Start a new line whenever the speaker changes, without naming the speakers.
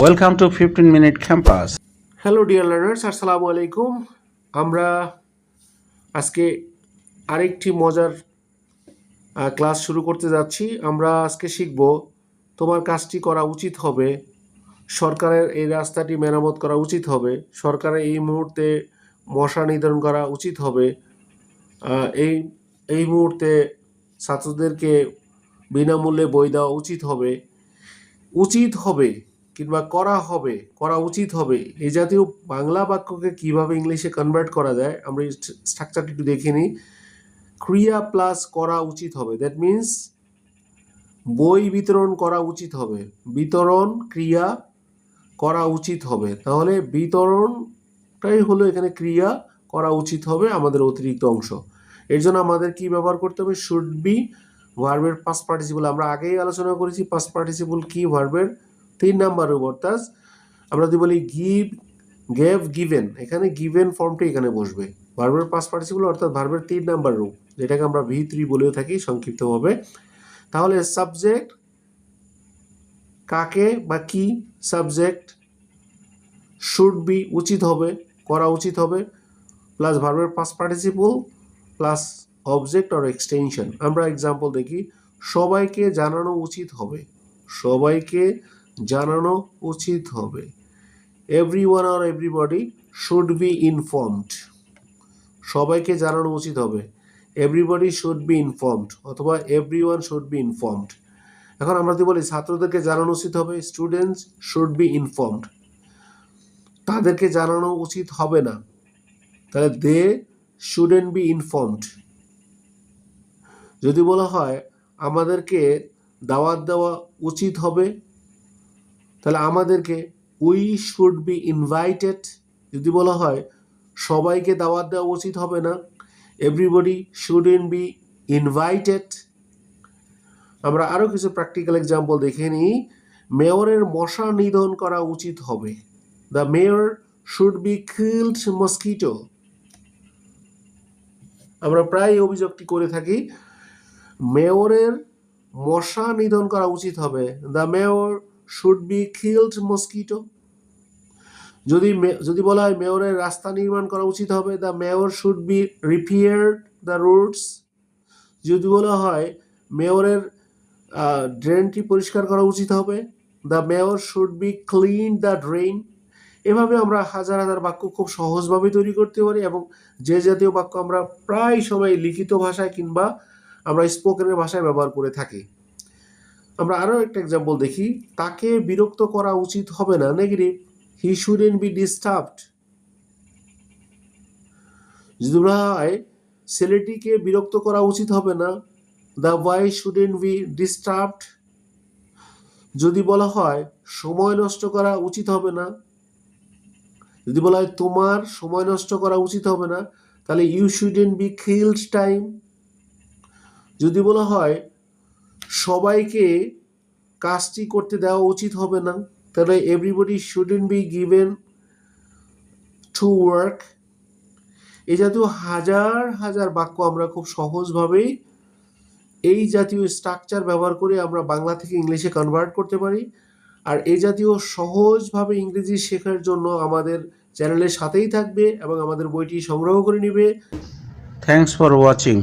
Welcome to 15-minute campus.
Hello dear learners, আসসালামু আলাইকুম। আমরা আজকে আরেকটি মজার ক্লাস শুরু করতে যাচ্ছি। আমরা আজকে শিখব তোমার কাজটি করা উচিত হবে, সরকারের এই রাস্তাটি মেরামত করা উচিত হবে, সরকারের এই মুহূর্তে মশা নিধন করা উচিত হবে, এই এই মুহূর্তে ছাত্রদেরকে বিনামূল্যে বই দেওয়া উচিত হবে, উচিত হবে কিংবা করা উচিত হবে, এই জাতীয় বাংলা বাক্যকে কিভাবে ইংলিশে কনভার্ট করা যায় আমরা এই স্ট্রাকচারটি একটু দেখে নিই। ক্রিয়া প্লাস করা উচিত হবে, দ্যাট মিন্স বই বিতরণ করা উচিত হবে, বিতরণ ক্রিয়া করা উচিত হবে, তাহলে বিতরণটাই হলো এখানে ক্রিয়া, করা উচিত হবে আমাদের অতিরিক্ত অংশ। এর জন্য আমাদের কি ব্যবহার করতে হবে? শুড বি ভার্বের পাস্ট পার্টিসিপল। আমরা আগেই আলোচনা করেছি পাস্ট পার্টিসিপল কি ভার্বের 3 নাম্বার রূপ, অর্থাৎ আমরা যদি বলি গিভ, গেভ, গিভেন, এখানে গিভেন ফর্মটি এখানে বসবে। ভার্বের পাস্ট পার্টিসিপল অর্থাৎ ভার্বের 3 নাম্বার রূপ, যেটাকে আমরা V3 বলেও থাকি সংক্ষিপ্তভাবে। তাহলে সাবজেক্ট কাকে বা কি, সাবজেক্ট শুড বি উচিত হবে, করা উচিত হবে, প্লাস ভার্বের past participle plus object or extension. আমরা এক্সাম্পল দেখি। সবাইকে জানানো উচিত হবে, সবাইকে জানানো উচিত হবে। Everyone or everybody should be informed, সবাইকে জানানো উচিত হবে। এভরিবডি শুড বি ইনফর্মড অথবা এভরিওয়ান শুড বি ইনফর্মড। এখন আমরা যদি বলি ছাত্রদেরকে জানানো উচিত হবে, স্টুডেন্টস শুড বি ইনফর্মড। তাদেরকে জানানো উচিত হবে না, তাহলে দে শুডেন্ট বি ইনফর্মড। যদি বলা হয় আমাদেরকে দাওয়াত দেওয়া উচিত হবে, তাহলে আমাদেরকে উই শুড বি ইনভাইটেড। যদি বলা হয় সবাইকে দাওয়াত দেওয়া উচিত হবে না, এভরিবডি শুডেন্ট বি ইনভাইটেড। আমরা আরও কিছু প্র্যাকটিক্যাল এক্সাম্পল দেখে নিই। মেয়রের মশা নিধন করা উচিত হবে, the mayor should be killed mosquito. আমরা প্রায় অভিযোগটি করে থাকি, মেয়রের মশা নিধন করা উচিত হবে, the mayor should be killed mosquito. যদি বলা হয় মেয়রের রাস্তা নির্মাণ করা উচিত হবে, the mayor should be repair the roads. যদি বলা হয় মেয়রের ড্রেনটি পরিষ্কার করা উচিত হবে, the mayor should be clean the drain. এভাবে আমরা হাজার হাজার বাক্য খুব সহজভাবে তৈরি করতে পারি, এবং যে জাতীয় বাক্য আমরা প্রায় সময় লিখিত ভাষায় কিংবা আমরা স্পোকেনের ভাষায় ব্যবহার করে থাকি। আমরা আরও একটা এক্সাম্পল দেখি। তাকে বিরক্ত করা উচিত হবে না, নেগেটিভ, হি শুডেন্ট বি ডিস্টার্বড। যদি বলা হয় ছেলেটিকে বিরক্ত করা উচিত হবে না, the boy shouldn't B disturbed. যদি বলা হয় সময় নষ্ট করা উচিত হবে না, যদি বলা হয় তোমার সময় নষ্ট করা উচিত হবে না, তাহলে you shouldn't be killed time. যদি বলা হয় সবাইকে কাজটি করতে দেওয়া উচিত হবে না, তাহলে everybody shouldn't be given to work. এই জাতীয় হাজার হাজার বাক্য আমরা খুব সহজভাবেই এই জাতীয় স্ট্রাকচার ব্যবহার করে আমরা বাংলা থেকে ইংলিশে কনভার্ট করতে পারি। আর এই জাতীয় সহজভাবে ইংরেজি শেখার জন্য আমাদের চ্যানেলের সাথেই থাকবে এবং আমাদের বইটি সংগ্রহ করে নেবে।
Thanks for watching.